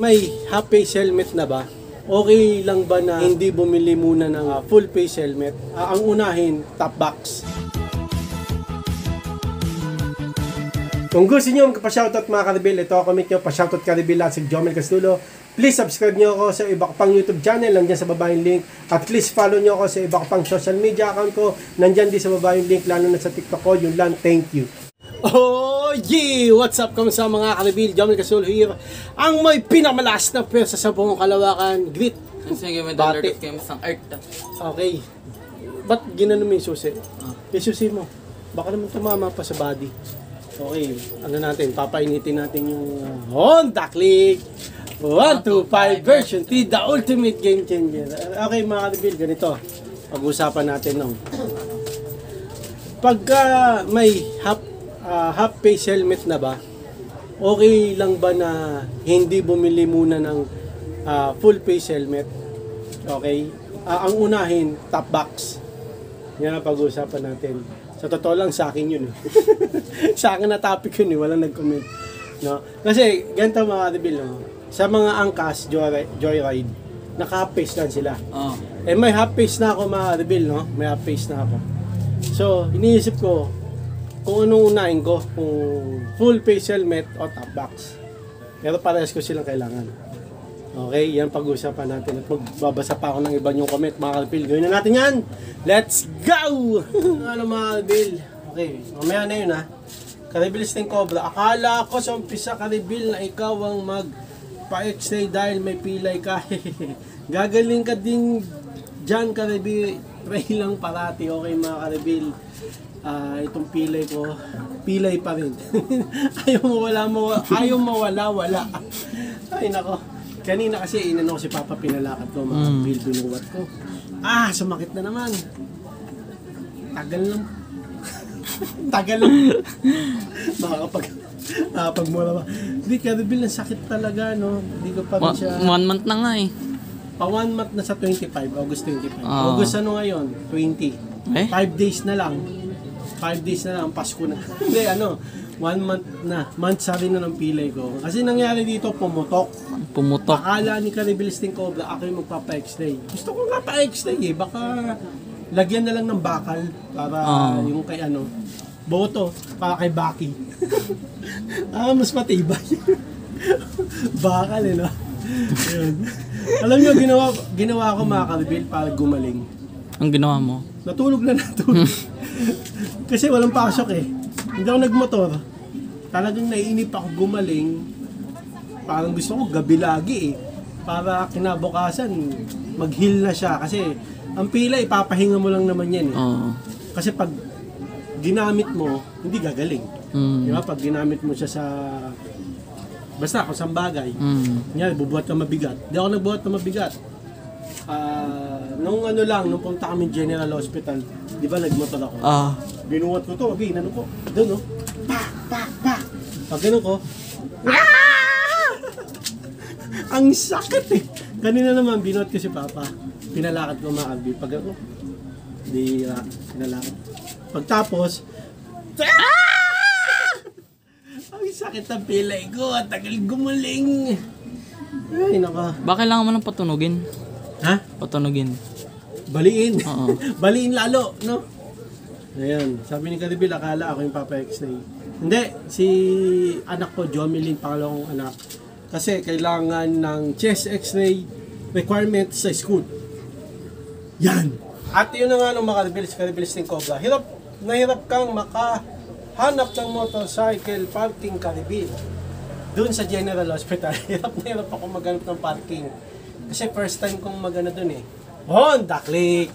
May half face helmet na ba? Okay lang ba na hindi bumili muna ng full face helmet? Ang unahin, top box. Kung gusto nyo pa-shoutout mga Karibil, ito comment nyo, pa-shoutout Karibil at si Jomel Castulo. Please subscribe nyo ako sa iba ko pang YouTube channel, nandyan sa baba yung link. At please follow nyo ako sa iba ko pang social media account ko, nandyan din sa baba yung link, lalo na sa TikTok ko. Yun lang, thank you. Oh yeah! What's up kamusta mga Karibil? Jomel Castulo here. Ang may pinamalas na pwersa sa buong Kalawakan. Greet! Sige, may dollar kayo masang art. Okay. Ba't ginano mo yung susi? Yung susi mo. Baka naman tumama pa sa body. Okay, ano natin, papainitin natin yung Honda Click 125 version 3, the ultimate game changer. Okay mga Karibil, ganito. Pag-usapan natin nung pagka may half face helmet na ba, okay lang ba na hindi bumili muna ng full face helmet? Okay? Ang unahin, top box. Yan ang pag-usapan natin. Sa totoo lang, sa akin yun. Sa akin na topic yun, walang nag-comment. No? Kasi, ganito mga Karibil, no? Sa mga angkas, joyride, naka-half face lang sila. Eh, may half face na ako mga Karibil, no? May half face na ako. So, iniisip ko, kung anong unahin ko, kung full face helmet o top box. Pero parehas ko silang kailangan. Okay, yan pag-usapan natin. At magbabasa pa ako ng iba yung comment mga Karibil. Gawin na natin yan! Let's go! Ano mga Karibil? Okay, mamaya na yun ha. Karibil Sting Cobra. Akala ko sa umpisa Karibil na ikaw ang magpa-x-ray dahil may pilay ka. Gagaling ka din dyan Karibil. Try lang parati. Okay mga Karibil. Itong pilay ko, pilay pa rin. Ayaw mawala, wala. Ay nako. Kanina kasi inano ko si Papa, pinalakat ko mga binuwat ko. Sumakit na naman. Tagal lang. Makakapagmula ba? Hindi, Karibil, ang sakit talaga, no? Hindi ko pa rin siya... 1 month na nga eh. Pa 1 month na sa 25, August 25. August ano ngayon? 20. 5 days na lang. 5 days na lang, Pasko na. Hindi, 1 month na. Month-sari na ng pilay ko. Kasi nangyari dito, pumutok. Akala ni Karibil Sting Cobra, ako yung magpapa-x-ray. Gusto ko nga pa-x-ray eh. Baka lagyan na lang ng bakal para yung kay boto, para kay Baki. Mas matibay. Bakal no? Ayun. Alam nyo, ginawa ko mga Karibil para gumaling. Ang ginawa mo? Natulog. Kasi walang pasok eh. Hindi ako nagmotor. Talagang naiinip ako gumaling. Parang gusto ko gabi lagi eh. Para kinabukasan, mag-heal na siya. Kasi ang pila, ipapahinga mo lang naman yan eh. Kasi pag ginamit mo, hindi gagaling. Diba? Pag ginamit mo siya sa... Basta kung saan bagay. Yan, bubuhat ka mabigat. Hindi ako nagbuhat na mabigat. Nung punta kami General Hospital, di ba nagmotor ako? Binuhat ko to, ko. Doon pak. Pag ganun ko, ang sakit eh. Kanina naman, binuhat ko si Papa. Pinalakad ko mga Karibil. Pag ako, pinalakad. Pagtapos, ang sakit ang pilay ko. Tagal gumaling. Ay, naka. Bakit kailangan mo nang patunugin? Ha? Patunugin. Baliin. Baliin lalo, no? Ayan, sabi ni Karibil, akala ako yung papa-x-ray. Hindi, si anak ko, Jomelyn, pangalawang anak. Kasi kailangan ng chest x-ray requirement sa school. Yan! At yun na nga nung mga Karibil, si Karibil Sting Cobra. Nahirap kang makahanap ng motorcycle parking Karibil. Doon sa General Hospital, hirap ako maghanap ng parking. Kasi first time kong magana doon eh. Honda Click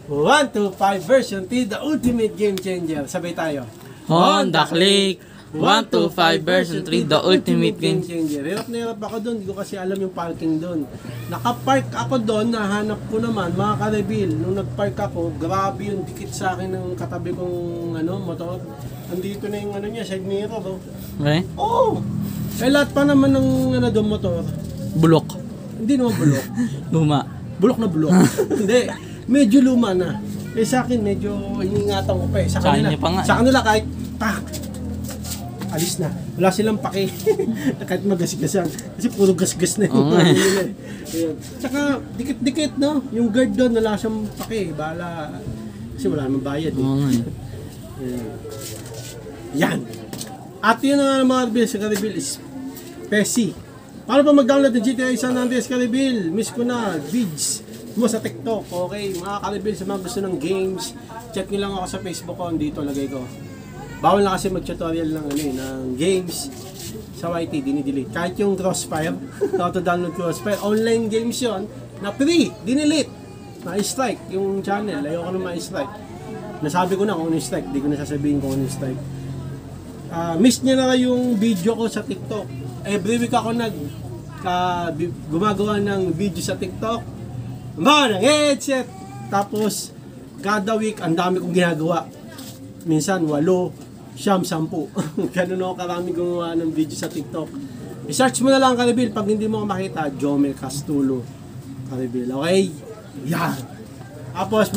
125 version 3, the ultimate game changer. Sabay tayo. Honda Click 125 version 3, the ultimate game changer. Hirap na hirap ako doon. Hindi ko kasi alam yung parking doon. Nakapark ako doon. Nahanap ko naman, mga Karibil. Nung nagpark ako, grabe yung dikit sa akin ng katabi kong motor. Andito na yung niya, side mirror. Okay? Oo! Eh lahat pa naman ng doon motor. Bulok. Hindi naman bulok. Luma. Bulok na bulok. Hindi. Medyo luma na. Sa akin, medyo iningatan ko pa eh. Sa kanila kahit alis na. Wala silang pake. Kahit magasgasan. Kasi puro gasgas na yung Oo nga. nila eh. Ayun. Tsaka, dikit-dikit, no? Yung guard doon, wala siyang pake. Bahala. Kasi wala namang bayad eh. Oo nga eh. Ayun. Yan. At yun na nga mga reveal sa Caribil is Pesi. Paano pa mag-download ng GTA San Andreas Caribil? Miss ko na, vids mo sa TikTok. Okay, mga Caribil, sa mga gusto ng games, chat nyo lang ako sa Facebook ko, dito lagay ko. Bawal na kasi mag-tutorial ng, ng games sa YT, dinidelete. Kahit yung Crossfire, auto-download Crossfire, online games yon na free, dinidelete. Ma-strike yung channel, ayoko na ma-strike. Nasabi ko na kung ano yung strike, di ko na sasabihin kung ano yung strike. Miss niya na yung video ko sa TikTok. Every week ako gumagawa ng video sa TikTok. Ng headset. Tapos, kada week, ang dami kong ginagawa. Minsan, 8, 10. Ganun ako karami gumawa ng video sa TikTok. I-search mo na lang Caribil. Pag hindi mo makita, Jomel Castulo Caribil. Okay? Yan. Tapos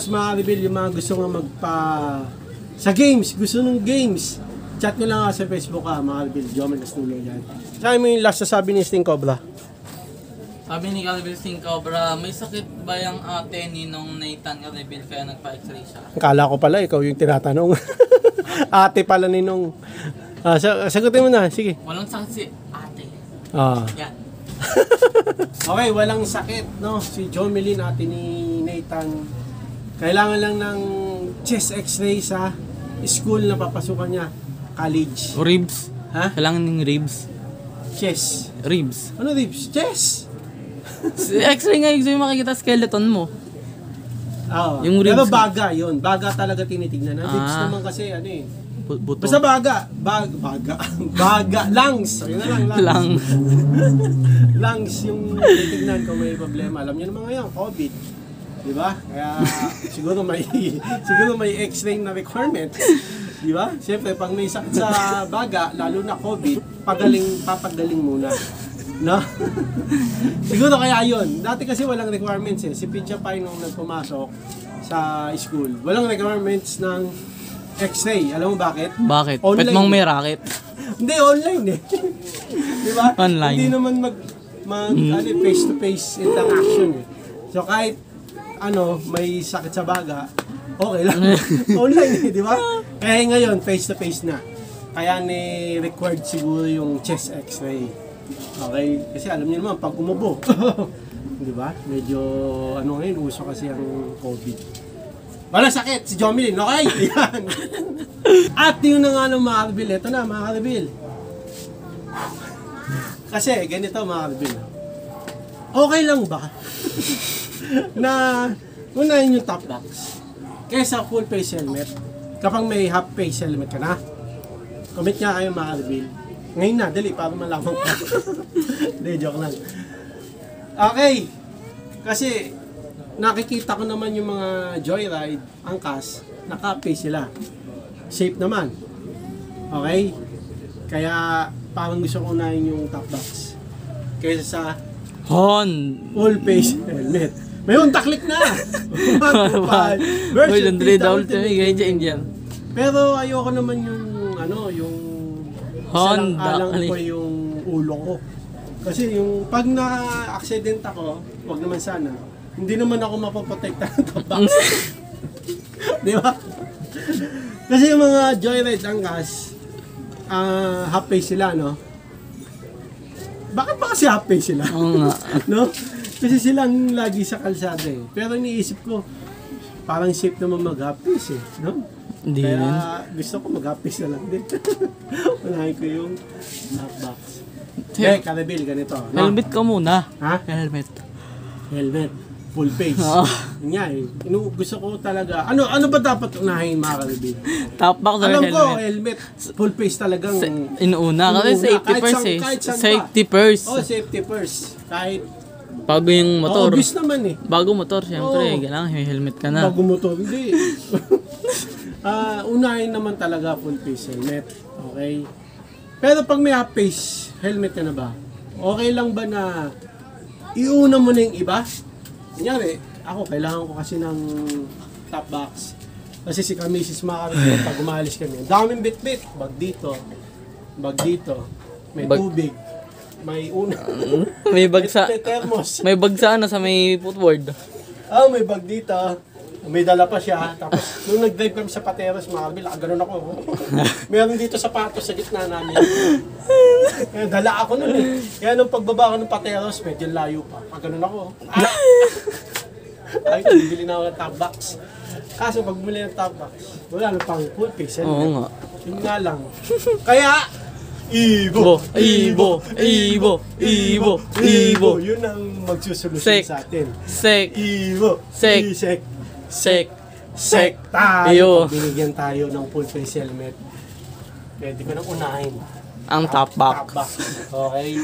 mga Caribil, yung mga gusto nga sa games, gusto ng games, chat nyo lang ako sa Facebook mga Caribil, Jomel Castulo yan. Saan mo yung last sasabi ni Sting Cobra? Sabi ni Caribil Sting Cobra, may sakit ba yung ate ni nung Nathan Caribil kaya nagpa-x-ray siya? Akala ko pala, ikaw yung tinatanong. Ate pala ni nung... sagutin mo na, sige. Walang sakit si ate. Yan. Okay, walang sakit, no? Si Jomelyn, ate ni Nathan. Kailangan lang ng chest x-ray sa school na papasukan niya. College. O ribs. Ha? Kailangan ng ribs. Chest. Ribs. Ano ribs? Chest! X-ray nga yung makikita skeleton mo. Yung ribs Pero nga. baga yun. Baga talaga tinitignan. Ang ribs naman kasi Buto. basta baga. Baga. Lungs. Ayun na lang. Lungs. Lungs yung tinitignan kung may problema. Alam niyo naman ngayon, COVID. Di ba? Kaya siguro may x-ray na requirement. Di ba? Siyempre, pag may sakit sa baga, lalo na COVID, papagaling muna. No? Siguro kaya yun. Dati kasi walang requirements eh. Si Pidja Pai nung nagpumasok sa school, walang requirements ng x-ray. Alam mo bakit? Bakit? Online. Pwede mong may racket. Hindi, online eh. Di ba? Online. Hindi naman face-to-face interaction eh. So kahit may sakit sa baga, okay lang. Online eh, di ba? Kaya ngayon, face-to-face na. Kaya required siguro yung chest x-ray. Okay? Kasi alam niyo naman, pag umubo, di ba? Medyo, ngayon, uso kasi ang COVID. Wala sakit, si Jomelyn, okay? Yan. At yun na nga ng mga Caribil. Ito na, mga Caribil. Kasi, ganito mga Caribil. Okay lang ba na unahin yung top box kaysa full face helmet kapag may half face helmet ka na? Comment nga kayo mga Caribil. Ngayon na, dali, para malaman ko. Hindi, joke lang. Okay. Kasi, nakikita ko naman yung mga joyride, angkas, naka-face sila. Safe naman. Okay? Kaya, parang gusto ko unahin yung top box. Kaysa sa full face helmet. May untaklik na! 125 version 3 Ultimate Engine. Pero ayoko naman yung Honda. alang ko yung ulo ko. Kasi yung pag na-accident ako, wag naman sana, hindi naman ako mapoprotekta ng top box. Di ba? Kasi yung mga joyride angkas, half face sila, no? Bakit ba kasi half face sila? Oo nga. No? Kasi silang lagi sa kalsada eh. Pero iniisip ko, parang safe naman mag-half face eh, no? Hindi Kaya rin. gusto ko mag-half-face na lang din. Unahin ko yung half box. Caribil, ganito. No? Helmet ka muna. Ha? Helmet. Helmet. Full face. Oo. Yun nga eh. Gusto ko talaga. Ano ba dapat unahin mga Caribil? Top box or Alam ko, helmet? helmet. Full face talagang... Inuuna. Kasi safety Kahit first saan- eh. kahit saan ba? Safety first. Oh, safety first. Kahit... Bago yung motor. Obvious naman eh. Bago motor, syempre. Oo. Kailangan may helmet ka na. Bago motor, hindi. Unahin naman talaga full face helmet. Okay? Pero pag may half face helmet ka na ba? Okay lang ba na iuna mo na yung iba? Kunyari, ako kailangan ko kasi ng top box. Kasi si Kamisis Makarito, pag umalis kami, daming bit-bit. Bag dito, may Bag- tubig, may una, May bag sa... may thermos. May bag sa ano, sa may footboard. May bag dito. May dala pa siya. Tapos, nung nag-drive kami sa Pateros, Marvel, ganun ako. Meron dito sapatos sa gitna namin. Kaya dala ako nun eh. Kaya nung pagbaba ko ng Pateros, medyo layo pa. Ganun ako. Ay, bibili na ako ng top box. Kaso pag bumili ng top box, wala na pang full face. Oo nga. Yun nga lang. Kaya, Ibo, Ibo, Ibo, Ibo, Ibo. Yun ang magsusolusyon Sek. sa atin. Sek, Ibo. Sek. Sek. sek, Sek tayo. Iyo. Pag binigyan tayo ng full face helmet, pwede ko nang unahin. Ang top box. Top box. Okay?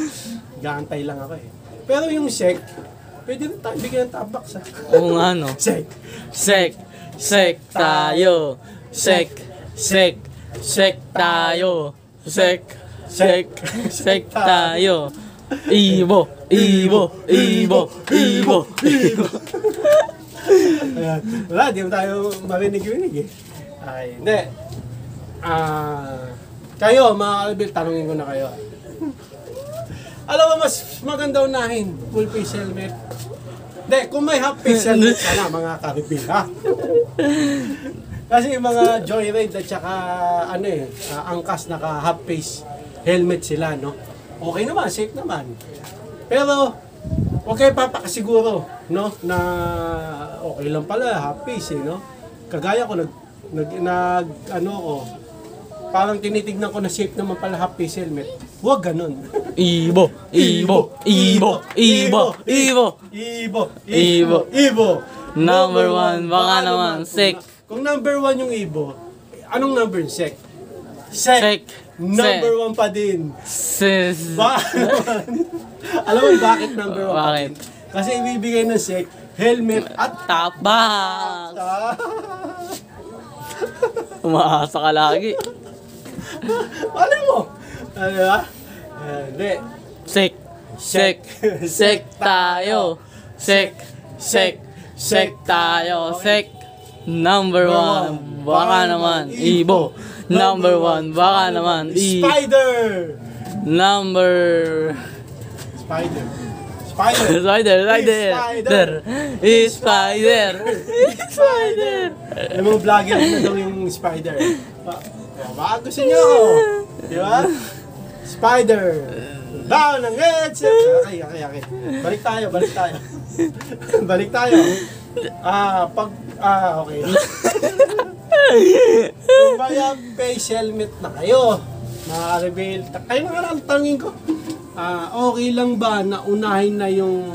Gaantay lang ako eh. Pero yung sek, pwede rin tayo bigyan ng top box ha. Oo nga no. Sek. Sek, sek tayo. Sek, sek, sek tayo. Sek, sek, sek tayo. Ibo, Ibo, Ibo, Ibo, Ibo. Ayan. Wala, di mo tayo marinig-rinig eh. Ay, hindi. Kayo, mga kalbil, tanungin ko na kayo. Alam mo, mas maganda unahin, full face helmet. Hindi, kung may half face helmet sana, mga kalbil, ha? Kasi yung mga joyride at saka, angkas naka half face helmet sila, no? Okay naman, safe naman. Pero, huwag kayo papakasiguro, no? Na okay lang pala, half face, eh, no? Kagaya ko, parang tinitignan ko na safe naman pala half face helmet. Huwag ganun. Ibo, Ibo, Ibo, Ibo, Ibo. Ibo. Ibo. Ibo. Number one, baka naman, sek. Kung number one yung Ibo, anong number yung sek? Sek. Sek. Number one pa din. Sis. Alam mo bakit number one pa Bakit? din? Kasi ibibigay ng sek, helmet at Top box. Umaasa ka lagi. Alam mo? Ano ba? Hindi. Sek, sek, sek tayo. Sek, sek, sek tayo. Sek. Number one, baka naman, Ibo. Number one, baka naman, Spider! Number... Spider. Spider. Spider, spider. Spider. Spider. Spider. Yung mga vlogger na daw yung spider. Baka gusto nyo ako. Di ba? Spider. Down ang headset. Okay. Balik tayo. Okay. Kung may face helmet na kayo, mga-reveal, kayo na nga tangin ko. Okay lang ba na unahin na yung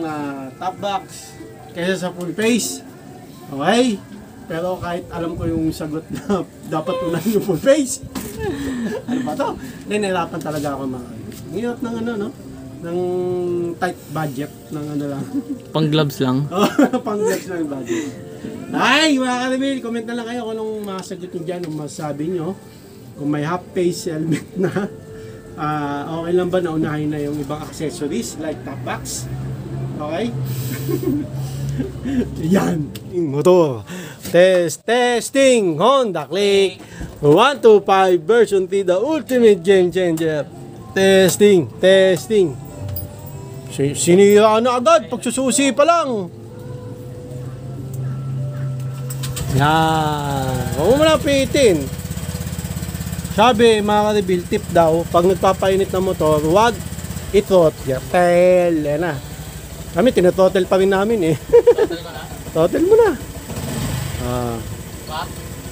top box kaysa sa full face? Okay? Pero kahit alam ko yung sagot na dapat unahin yung full face. Ano ba to? Nahihirapan talaga ako mga. Hirap ng no? Ng tight budget ng lang. Pang gloves lang. Pang-gloves lang yung budget. Ay, mga ka-reveal, comment na lang kayo kung anong masagot nyo dyan, kung masabi nyo. Kung may half face helmet na, okay lang ba na unahin na yung ibang accessories like top box? Okay? Yan, yung motor. Testing, Honda Click 125 version 3, the ultimate game changer. Testing. Sinira na agad, pagsususi pa lang. Yan. Huwag mo malapitin. Sabi, mga ka-reveal, tip daw, pag nagpapainit ng motor, huwag i-throttle. Yan na. Kami, tinothrottle pa rin namin eh. Throttle mo na.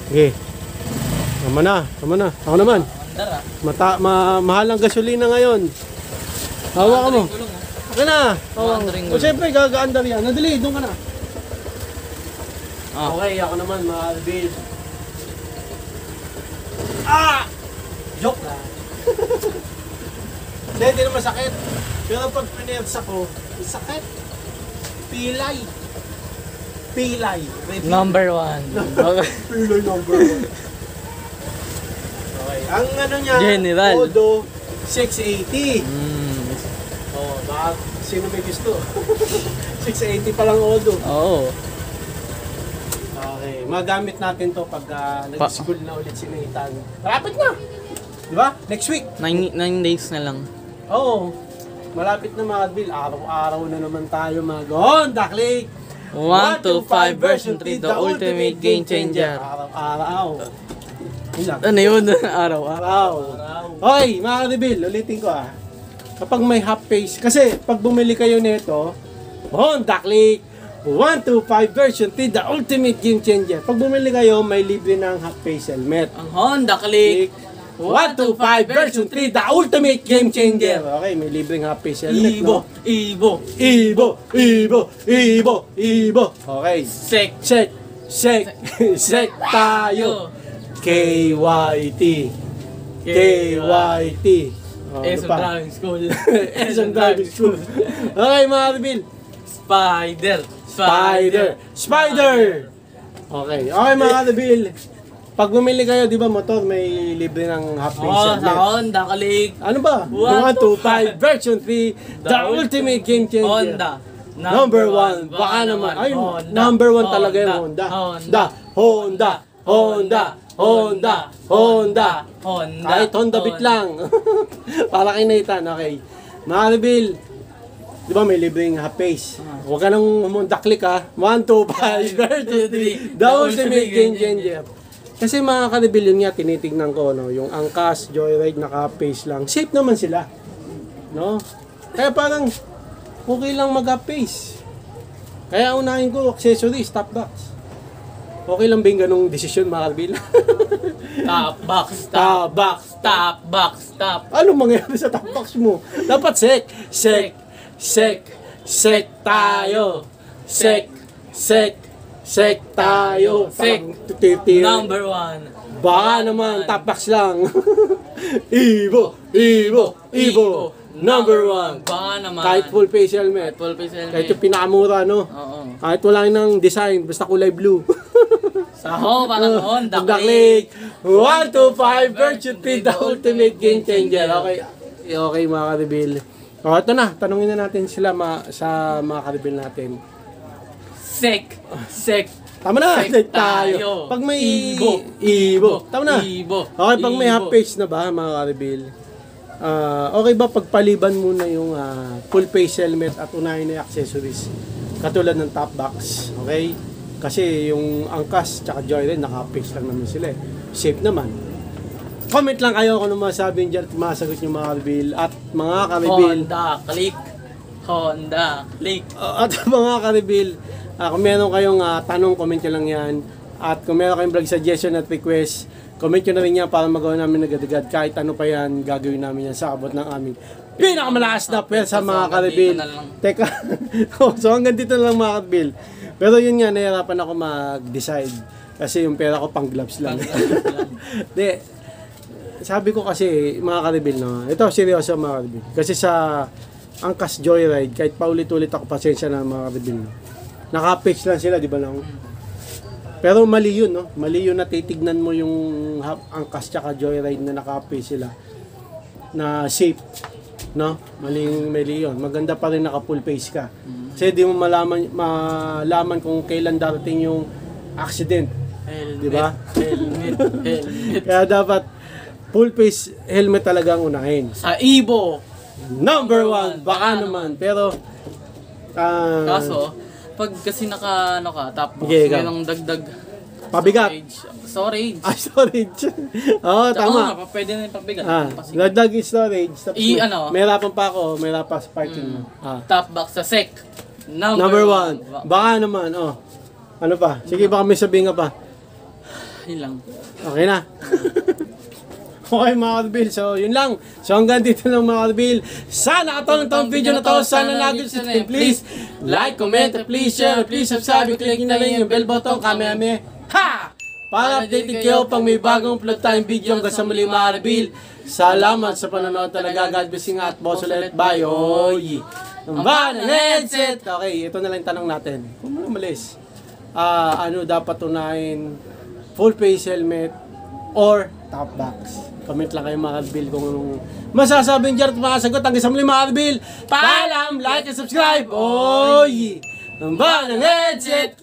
Okay. Tama na. Ako naman. Mahal ang gasolina ngayon. Hawa ka mo. Okay na. O siyempre, gagaan yan. Nadali, doon ka na. Okay, ako naman, mga ka-reveal. Joke lang. Hindi naman sakit. Pero pag pinersa ko, sakit. Pilay. Number one. Pilay number one. Okay. Ang ano niya, General. Odo 680. Baka sino may gusto. 680 pa lang Odo. Oo. Okay. magamit natin to pag nag-school na ulit si Nathan. Malapit na! Di ba? Next week. 9 days na lang. Oo. Malapit na mga Bill. Araw-araw na naman tayo Honda Click. 125 version 3, the ultimate game changer. Araw-araw. Yun lang. Ano yun? Araw-araw. Okay, mga Bill, ulitin ko Kapag may half face, kasi pag bumili kayo nito, Honda Click 125 version 3, the ultimate game changer. Pag bumili kayo, may libre ng half face helmet. Ang Honda Click 125 version 3, the ultimate game changer. Okay, may libreng half face helmet, no? Ibo. Ibo. Okay. Sek tayo. KYT. Oh, Eso Driving School. Eso Driving School. Okay, mga Bill. Spider. Okay, mga Bill. Pag bumili kayo, di ba motor, may libre ng half face helmet. Sa Honda Click. Ano ba? 125 version 3, the ultimate game changer. Honda. Number 1. Baka naman. Ay, number 1 talaga yung Honda. Kahit Honda Beat lang. Para kay Nathan, okay. Mga Bill, di ba may libreng half face? Huwag ka nang Honda Click 125 version 3, the ultimate game changer. Kasi mga karibil yun nga, tinitignan ko, no? Yung Angkas, Joyride, naka-face lang. Safe naman sila. No? Kaya parang, okay lang mag-face. Kaya unahin ko, accessories, top box. Okay lang ba yung ganong desisyon, mga karibil? Top box. Anong mangyayari sa top box mo? Dapat sek tayo. Sek tayo. Number 1. Baka naman, top box lang. Ibo. Number 1. Baka naman. Kahit full face helmet. Kahit yung pinakamura, no? Oo. Kahit wala ng design, basta kulay blue. Parang Honda Click 125 version 3, the ultimate game changer. Okay mga karibil. Ito na, tanungin na natin sila sa mga karibil natin. Sek. Tama na, Sek tayo. Pag may Ibo. Tama na. Okay, pag may half face na ba, mga karibil? Okay ba pagpaliban muna yung full face helmet at unahin na yung accessories? Katulad ng top box, okay? Kasi yung Angkas tsaka Joyride, naka-face lang naman sila Safe naman. Comment lang kayo kung ano masasabi nyo dyan at masagot nyo mga karibil. At mga karibil, Honda Click. At mga karibil, kung meron kayong tanong, comment nyo lang yan. At kung meron kayong vlog suggestion at request, comment nyo na rin yan para magawa namin agad-agad. Kahit ano pa yan, gagawin namin yan sa abot ng aming pinakamalakas na pwersa mga karibil. Teka, so hanggang dito na lang mga karibil. Pero yun nga, nahirapan ako mag-decide. Kasi yung pera ko pang gloves lang. De, sabi ko kasi, mga karibil, no? Ito, seryoso mga karibil. Kasi sa Angkas Joyride, kahit paulit-ulit ako, pasensya na mga karibil. No? Naka-fix lang sila, di ba lang? Pero mali yun, no? Mali yun na titignan mo yung Angkas tsaka Joyride na naka-fix sila. Na safe. No? Mali yun. Maganda pa rin naka-full face ka. Kasi di mo malaman kung kailan darating yung accident. Di ba? Helmet. Kaya dapat full face helmet talaga ang unahin. Sa Ibo. Number 1. Baka naman. Pero, kaso, pag kasi top box, Okay, merong dagdag pabigat. Storage. Storage. Oo, tama. Pwede na yung pabigat. Dagdag yung storage. Tapos may hirapan pa ako. May hirapan sa parking mo. Top box sa sek. Number 1. Baka naman. Ano pa? Sige, baka may sabihin ka pa. Yun lang. Okay na. Okay mga karibil, so yun lang. So hanggang dito lang mga karibil. Sana katulong tong video na to. Sana nag-subscribe. Please like, comment, please share, please subscribe. Click na rin yung bell button. Kami. Ha! Para updated kayo pag may bagong upload tayong video. Hanggang sa muli mga karibil. Salamat sa panonood talaga. God bless you nga at boss ulit. Bye. Oy! Ang headset! Okay, ito na lang tanong natin. Kung mo umalis. Ano dapat unahin? Full face helmet or top box? Comment lang kayo mga karibil kung anong masasabi nyo at makasagot. Hanggang sa muli mga karibil. Paalam, like and subscribe. Oy! Ang headset!